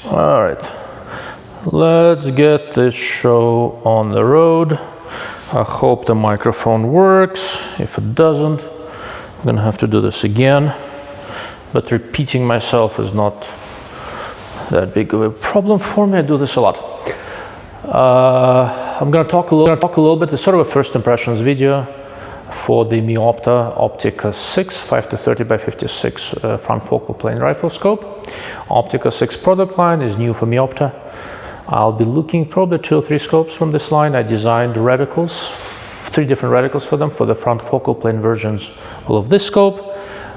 All right, let's get this show on the road. I hope the microphone works. If it doesn't, I'm gonna have to do this again, but repeating myself is not that big of a problem for me. I do this a lot. I'm gonna talk a little bit. It's sort of a first impressions video for the Meopta Optika6 5-30x56 front focal plane rifle scope. Optika6 product line is new for Meopta. I'll be looking probably 2 or 3 scopes from this line. I designed reticles, 3 different reticles for them for the front focal plane versions of this scope,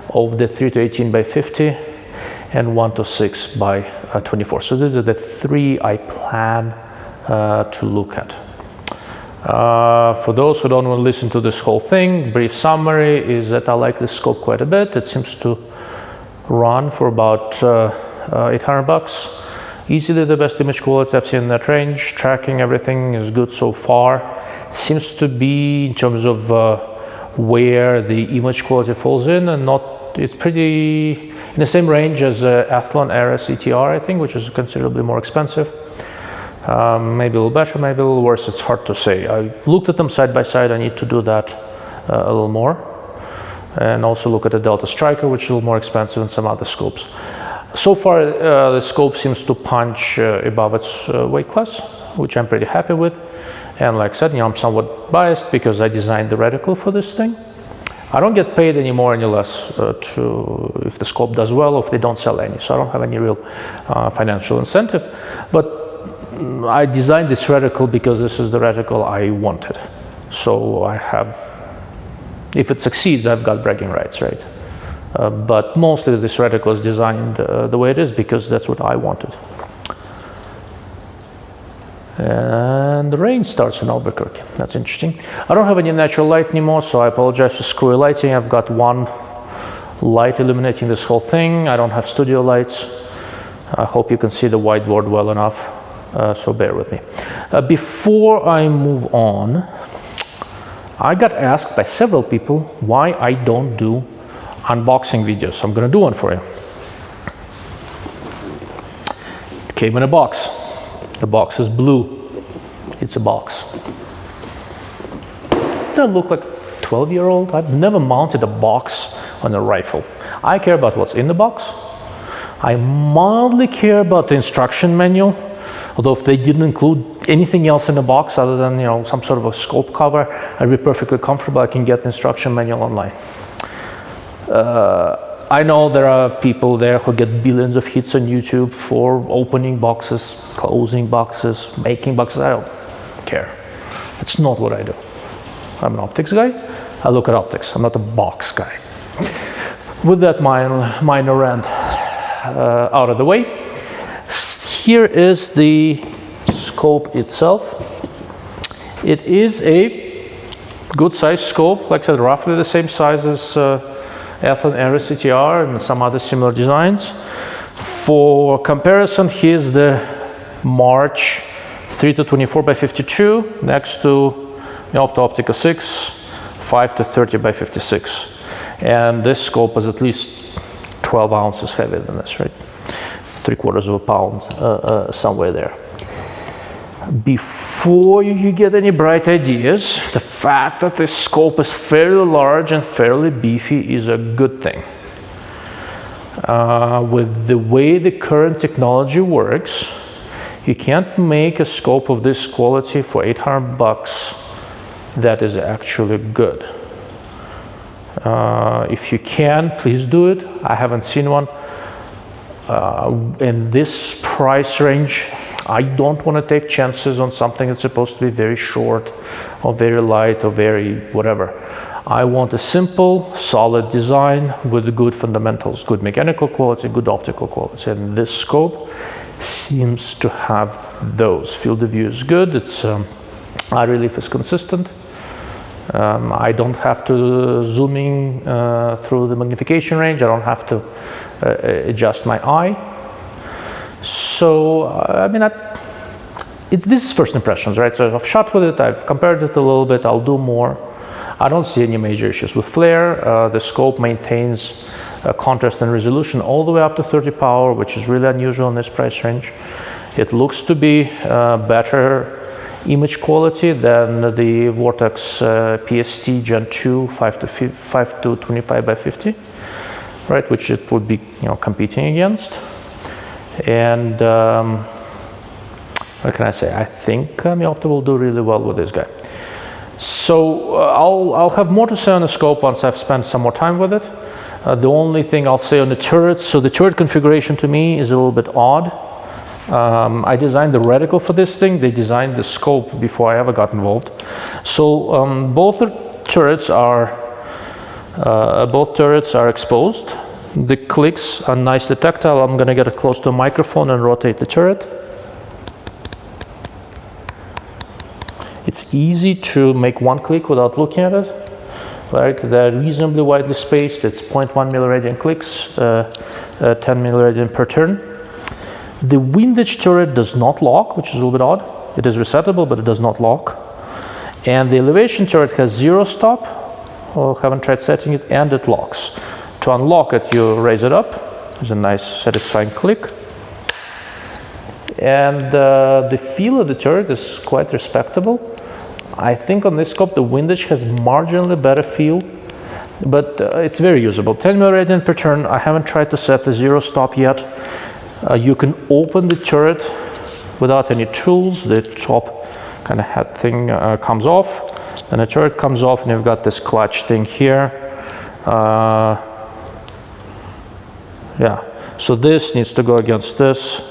of the 3-18x50 and 1-6x24. So these are the 3 I plan to look at. For those who don't want to listen to this whole thing, brief summary is that I like this scope quite a bit. It seems to run for about $800. Easily the best image quality I've seen in that range. Tracking, everything is good so far. Seems to be, in terms of where the image quality falls in, and it's pretty in the same range as Athlon RS ETR, I think, which is considerably more expensive. Maybe a little better, maybe a little worse. It's hard to say. I've looked at them side by side. I need to do that a little more, and also look at the Delta Striker, which is a little more expensive, and some other scopes. So far, the scope seems to punch above its weight class, which I'm pretty happy with. And like I said, I'm somewhat biased because I designed the reticle for this thing. I don't get paid any more, any less if the scope does well, or if they don't sell any. So I don't have any real financial incentive. But I designed this reticle because this is the reticle I wanted. So I have, if it succeeds, I've got bragging rights, right? But mostly this reticle is designed the way it is because that's what I wanted. And the rain starts in Albuquerque. That's interesting. I don't have any natural light anymore, so I apologize for screwy lighting. I've got one light illuminating this whole thing. I don't have studio lights. I hope you can see the whiteboard well enough, so bear with me. Before I move on, I got asked by several people why I don't do unboxing videos. So I'm going to do one for you. It came in a box. The box is blue. It's a box. Do I look like a 12-year-old? I've never mounted a box on a rifle. I care about what's in the box. I mildly care about the instruction manual, although if they didn't include anything else in the box other than some sort of a scope cover, I'd be perfectly comfortable. I can get the instruction manual online. I know there are people there who get billions of hits on YouTube for opening boxes, closing boxes, making boxes. I don't care. It's not what I do. I'm an optics guy. I look at optics. I'm not a box guy. With that minor rant out of the way, here is the scope itself. It is a good size scope, like I said, roughly the same size as Athlon RS ETR and some other similar designs. For comparison, here's the March 3-24x52 next to Meopta Optika6 5-30x56, and this scope is at least 12 ounces heavier than this, right? 3/4 of a pound, somewhere there. Before you get any bright ideas, the fact that this scope is fairly large and fairly beefy is a good thing. With the way the current technology works, you can't make a scope of this quality for $800 that is actually good. If you can, please do it. I haven't seen one. In this price range, I don't want to take chances on something that's supposed to be very short or very light or very whatever. I want a simple, solid design with good fundamentals, good mechanical quality, good optical quality, and this scope seems to have those. Field of view is good. Its eye relief is consistent. I don't have to zoom in through the magnification range. I don't have to adjust my eye. So, I mean, this is first impressions, right? So I've shot with it, I've compared it a little bit, I'll do more. I don't see any major issues with flare. The scope maintains contrast and resolution all the way up to 30 power, which is really unusual in this price range. It looks to be better image quality than the Vortex PST Gen 2 5-25x50, right, which it would be competing against. And what can I say? I think Meopta will do really well with this guy. So I'll have more to say on the scope once I've spent some more time with it. The only thing I'll say on the turrets, so the turret configuration to me is a little bit odd. I designed the reticle for this thing. They designed the scope before I ever got involved. So both turrets are exposed. The clicks are nicely tactile. I'm going to get it close to a microphone and rotate the turret. It's easy to make one click without looking at it. Right, they're reasonably widely spaced. It's 0.1 milliradian clicks, 10 milliradian per turn. The windage turret does not lock, which is a little bit odd. It is resettable, but it does not lock. And the elevation turret has 0 stop. Oh, haven't tried setting it, and it locks. To unlock it, you raise it up. There's a nice, satisfying click. And the feel of the turret is quite respectable. I think on this scope the windage has marginally better feel, but it's very usable. 10 milliradian per turn. I haven't tried to set the 0 stop yet. You can open the turret without any tools. The top kind of head thing comes off, then the turret comes off, and you've got this clutch thing here. Yeah, so this needs to go against this.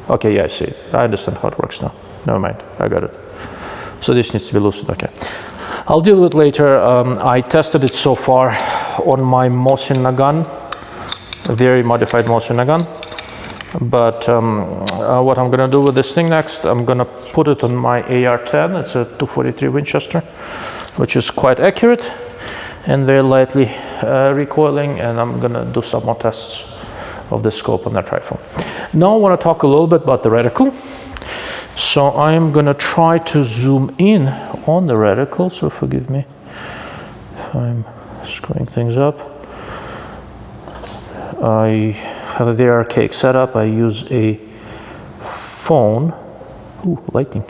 Okay, yeah, I see it. I understand how it works now. Never mind, I got it. So this needs to be loosened, okay. I'll deal with it later. I tested it so far on my Mosin Nagant, a very modified Mosin Nagant. But what I'm gonna do with this thing next, I'm gonna put it on my AR-10. It's a 243 Winchester, which is quite accurate and very lightly recoiling, and I'm gonna do some more tests of the scope on that rifle. Now I wanna talk a little bit about the reticle. So I'm gonna try to zoom in on the reticle, so forgive me if I'm screwing things up. I have a very archaic setup. I use a phone, lighting.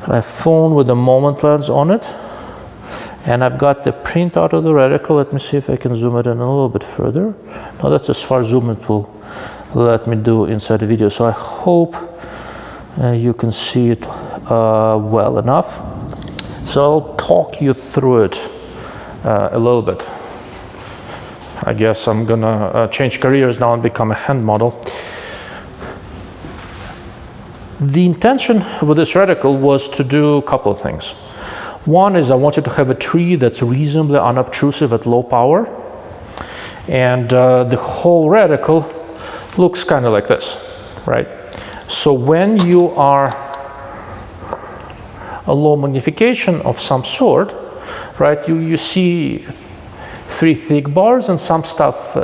A phone with a moment lens on it, and I've got the printout of the reticle. Let me see if I can zoom it in a little bit further. No, that's as far zoom it will let me do inside the video. So I hope you can see it well enough. So I'll talk you through it a little bit. I guess I'm gonna change careers now and become a hand model. The intention with this reticle was to do a couple of things. One is I wanted to have a tree that's reasonably unobtrusive at low power, and the whole reticle looks kind of like this, right? So when you are a low magnification of some sort, right, you see 3 thick bars and some stuff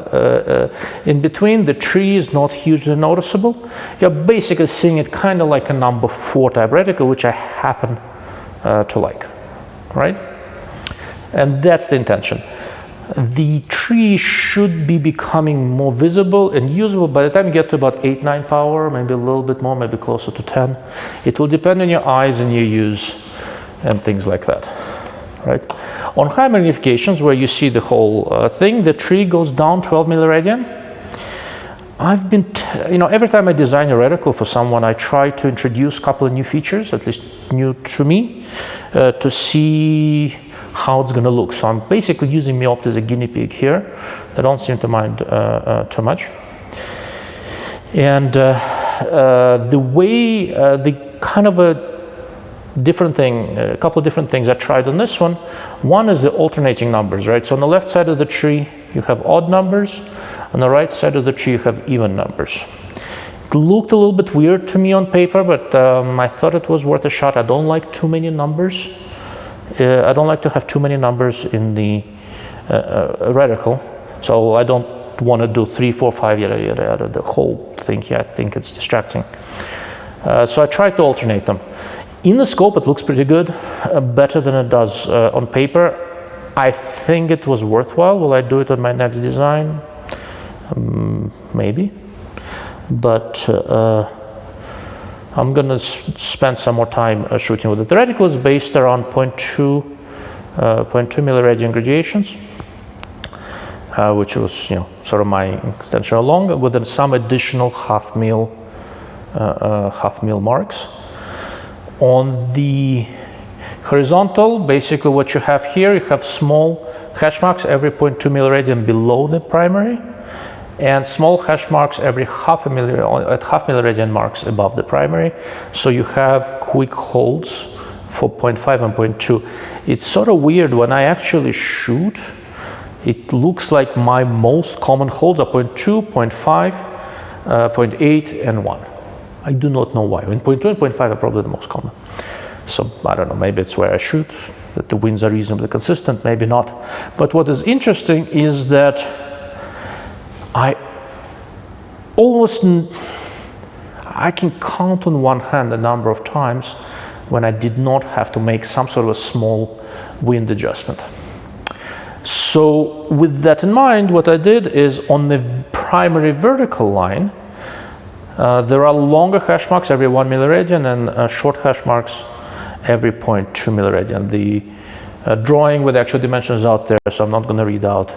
in between. The tree is not hugely noticeable. You're basically seeing it kind of like a number 4 type reticle, which I happen to like, right? And that's the intention. The tree should be becoming more visible and usable by the time you get to about 8-9 power, maybe a little bit more, maybe closer to 10. It will depend on your eyes and your use and things like that, right? On high magnifications, where you see the whole thing, the tree goes down 12 milliradian. I've been, every time I design a reticle for someone, I try to introduce a couple of new features, at least new to me, to see how it's going to look. So I'm basically using Meopta as a guinea pig here. I don't seem to mind too much. And the way, the kind of a different thing, a couple of different things I tried on this one. One is the alternating numbers, right? So on the left side of the tree, you have odd numbers. On the right side of the tree, you have even numbers. It looked a little bit weird to me on paper, but I thought it was worth a shot. I don't like too many numbers. I don't like to have too many numbers in the reticle, so I don't want to do 3, 4, 5, yada, yada, yada, the whole thing here. I think it's distracting. So I tried to alternate them. In the scope, it looks pretty good, better than it does on paper. I think it was worthwhile. Will I do it on my next design? Maybe, but I'm gonna spend some more time shooting with it. The reticle is based around 0.2 milliradian gradations, which was sort of my extension along, with some additional half mil marks. On the horizontal, basically what you have here, you have small hash marks every 0.2 milliradian below the primary, and small hash marks every at half milliradian marks above the primary. So you have quick holds for 0.5 and 0.2. It's sort of weird when I actually shoot. It looks like my most common holds are 0.2, 0.5, 0.8, and 1. I do not know why. In 0.2 and 0.5 are probably the most common. So I don't know, maybe it's where I shoot, that the winds are reasonably consistent, maybe not. But what is interesting is that I can count on one hand the number of times when I did not have to make some sort of a small wind adjustment. So with that in mind, what I did is on the primary vertical line, there are longer hash marks every 1 milliradian and short hash marks every 0.2 milliradian. The drawing with actual dimensions out there, so I'm not going to read out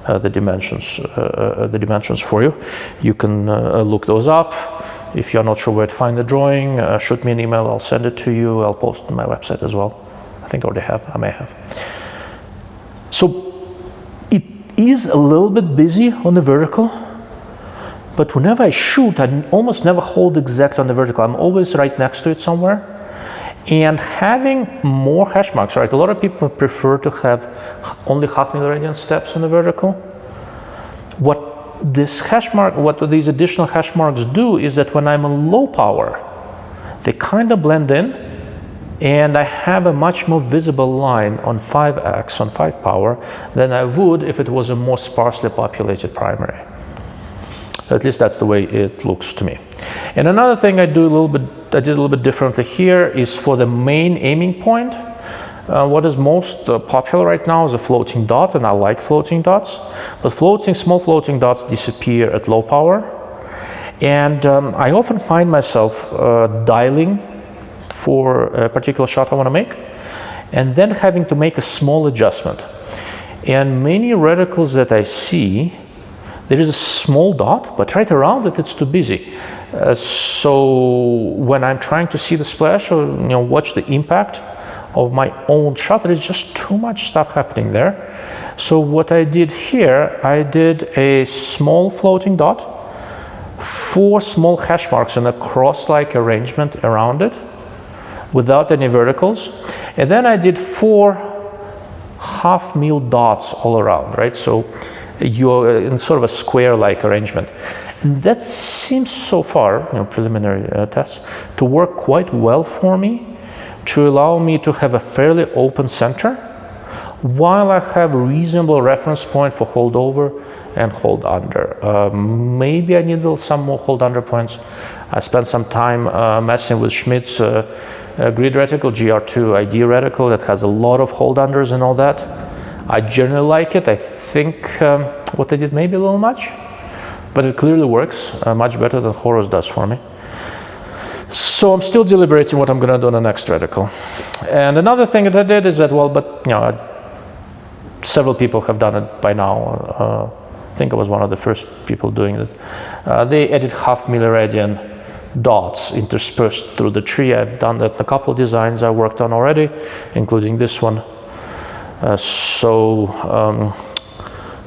the dimensions for you. You can look those up. If you're not sure where to find the drawing, shoot me an email, I'll send it to you. I'll post it on my website as well. I think I already have, I may have. So it is a little bit busy on the vertical, but whenever I shoot, I almost never hold exactly on the vertical. I'm always right next to it somewhere. And having more hash marks, right? A lot of people prefer to have only half milliradian steps on the vertical. What these additional hash marks do is that when I'm on low power, they kind of blend in, and I have a much more visible line on 5x, on 5 power, than I would if it was a more sparsely populated primary. At least that's the way it looks to me. And another thing I did a little bit differently here is for the main aiming point. What is most popular right now is a floating dot, and I like floating dots. But small floating dots disappear at low power. And I often find myself dialing for a particular shot I want to make, and then having to make a small adjustment. And many reticles that I see, there is a small dot, but right around it, it's too busy. So when I'm trying to see the splash or watch the impact of my own shot, there is just too much stuff happening there. So what I did here, I did a small floating dot, 4 small hash marks in a cross-like arrangement around it, without any verticals, and then I did 4 half mil dots all around, right? So you're in sort of a square-like arrangement. And that seems so far, preliminary tests, to work quite well for me, to allow me to have a fairly open center, while I have a reasonable reference point for hold over and hold under. Maybe I need some more hold under points. I spent some time messing with Schmidt's grid reticle, GR2 ID reticle, that has a lot of hold unders and all that. I generally like it. I think what I did maybe a little much, but it clearly works much better than Horus does for me. So I'm still deliberating what I'm going to do on the next reticle. And another thing that I did is that, several people have done it by now. I think I was one of the first people doing it. They added half milliradian dots interspersed through the tree. I've done that in a couple of designs I worked on already, including this one.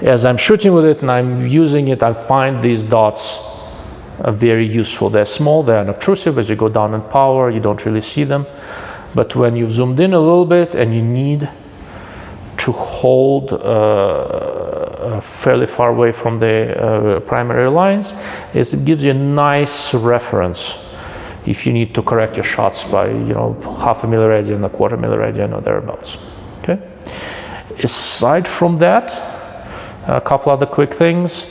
As I'm shooting with it and I'm using it, I find these dots very useful. They're small, they're unobtrusive. As you go down in power, you don't really see them. But when you've zoomed in a little bit and you need to hold fairly far away from the primary lines, it gives you a nice reference if you need to correct your shots by half a milliradian, a quarter milliradian, or thereabouts. Okay. Aside from that, a couple other quick things.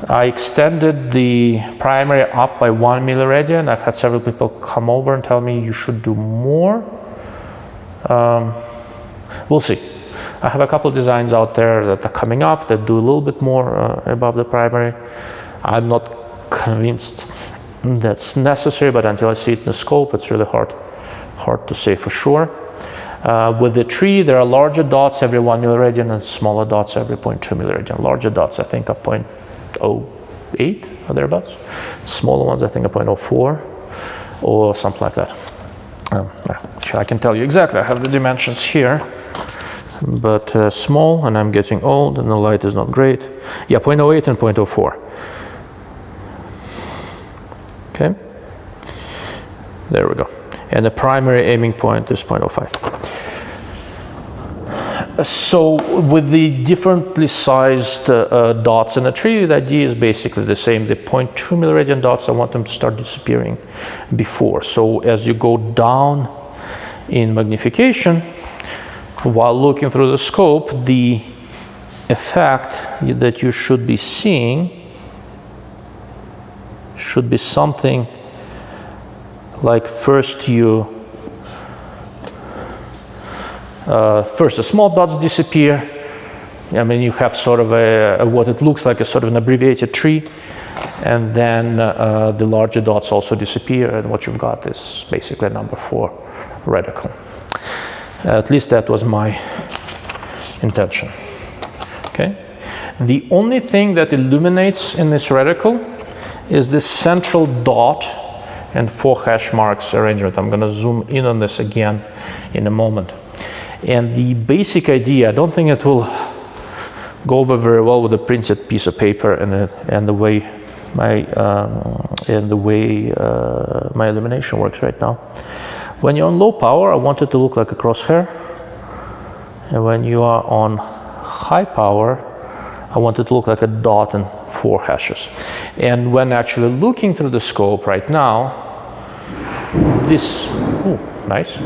I extended the primary up by 1 milliradian. I've had several people come over and tell me you should do more. We'll see. I have a couple of designs out there that are coming up that do a little bit more above the primary. I'm not convinced that's necessary, but until I see it in the scope, it's really hard to say for sure. With the tree, there are larger dots every 1 milliradian and smaller dots every 0.2 milliradian. Larger dots, I think, are 0.08 or thereabouts. Smaller ones, I think, are 0.04 or something like that. I can tell you exactly. I have the dimensions here, but small, and I'm getting old, and the light is not great. Yeah, 0.08 and 0.04. Okay, there we go. And the primary aiming point is 0.05. So with the differently sized dots in a tree, the idea is basically the same. The 0.2 milliradian dots, I want them to start disappearing before. So as you go down in magnification, while looking through the scope, the effect that you should be seeing should be something like first the small dots disappear. I mean, you have sort of what it looks like a sort of an abbreviated tree, and then the larger dots also disappear, and what you've got is basically a number 4 reticle. At least that was my intention. Okay. The only thing that illuminates in this reticle is this central dot and 4 hash marks arrangement. I'm going to zoom in on this again in a moment. And the basic idea, I don't think it will go over very well with a printed piece of paper and the way my illumination works right now. When you're on low power, I want it to look like a crosshair, and when you are on high power, I want it to look like a dot and 4 hashes. And when actually looking through the scope right now, this, nice.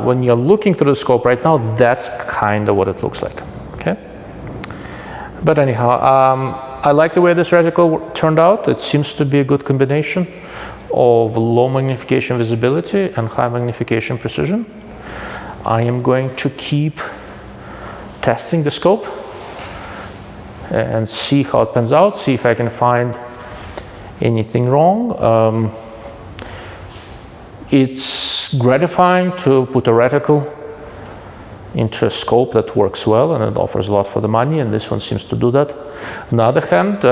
When you're looking through the scope right now, that's kind of what it looks like. Okay. But anyhow, I like the way this reticle turned out. It seems to be a good combination of low magnification visibility and high magnification precision. I am going to keep testing the scope and see how it pans out, see if I can find anything wrong. It's gratifying to put a reticle into a scope that works well and it offers a lot for the money, and this one seems to do that. On the other hand,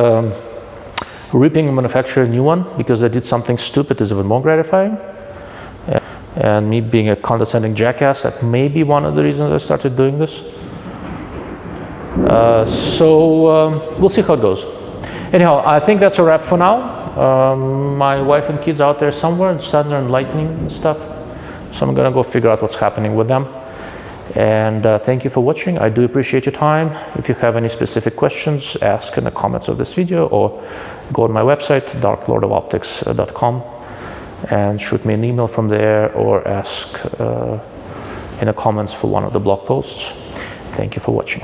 ripping a manufacturer a new one because they did something stupid is even more gratifying. And me being a condescending jackass, that may be one of the reasons I started doing this. We'll see how it goes. Anyhow, I think that's a wrap for now. My wife and kids out there somewhere and starting their enlightening and stuff. So I'm gonna go figure out what's happening with them. And thank you for watching. I do appreciate your time. If you have any specific questions, ask in the comments of this video or go on my website, darklordofoptics.com, and shoot me an email from there or ask in the comments for one of the blog posts. Thank you for watching.